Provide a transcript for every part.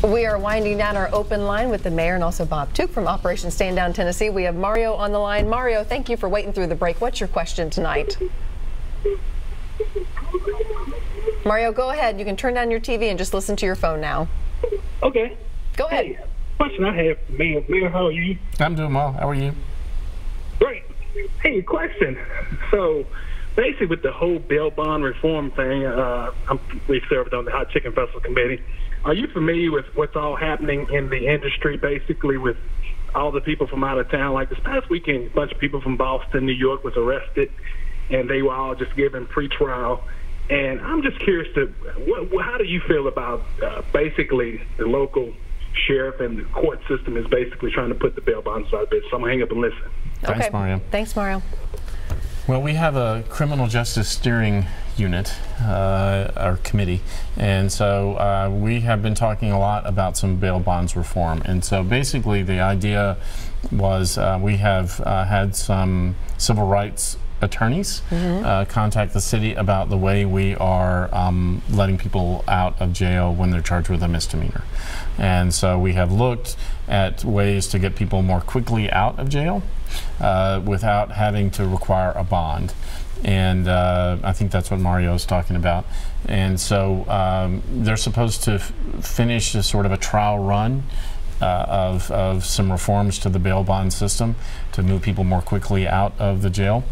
We are winding down our open line with the mayor and also Bob Tuke from Operation Stand Down Tennessee. We have Mario on the line. Mario, thank you for waiting through the break. What's your question tonight? Mario, go ahead. You can turn down your TV and just listen to your phone now. Okay. Go ahead. Hey, question I have, Mayor, how are you? I'm doing well. How are you? Great. Hey, question. So, basically, with the whole bail bond reform thing, we served on the Hot Chicken Festival Committee. Are you familiar with what's all happening in the industry, basically, with all the people from out of town? Like this past weekend, a bunch of people from Boston, New York was arrested, and they were all just given pretrial. And I'm just curious how do you feel about basically the local sheriff and the court system is basically trying to put the bail bonds out of business? So I'm going to hang up and listen. Okay. Thanks, Mario. Thanks, Mario. Well, we have a criminal justice steering unit, our committee, and so we have been talking a lot about some bail bonds reform. And so basically the idea was we have had some civil rights attorneys contact the city about the way we are letting people out of jail when they're charged with a misdemeanor. And so we have looked at ways to get people more quickly out of jail without having to require a bond. And I think that's what Mario is talking about. And so they're supposed to finish a sort of a trial run of some reforms to the bail bond system to move people more quickly out of the jail.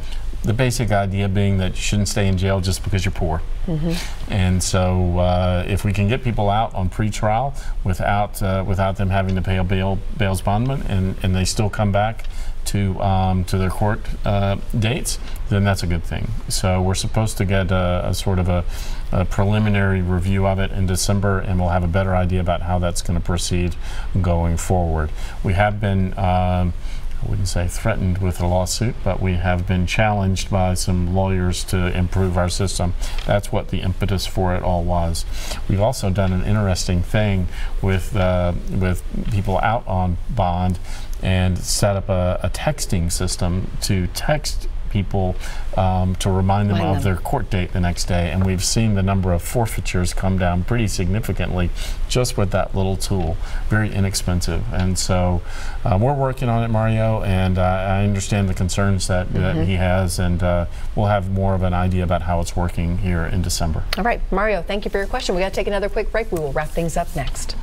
The basic idea being that you shouldn't stay in jail just because you're poor. And so if we can get people out on pre-trial without them having to pay a bail's bondman and they still come back to their court dates, then that's a good thing. So we're supposed to get a sort of a preliminary review of it in December, and we'll have a better idea about how that's going to proceed going forward. We have been I wouldn't say threatened with a lawsuit, but we have been challenged by some lawyers to improve our system. That's what the impetus for it all was. We've also done an interesting thing with people out on bond and set up a texting system to text people to remind them of their court date the next day, and we've seen the number of forfeitures come down pretty significantly just with that little tool. Very inexpensive, and so we're working on it, Mario, and I understand the concerns that he has, and we'll have more of an idea about how it's working here in December. All right, Mario, thank you for your question. We got to take another quick break. We will wrap things up next.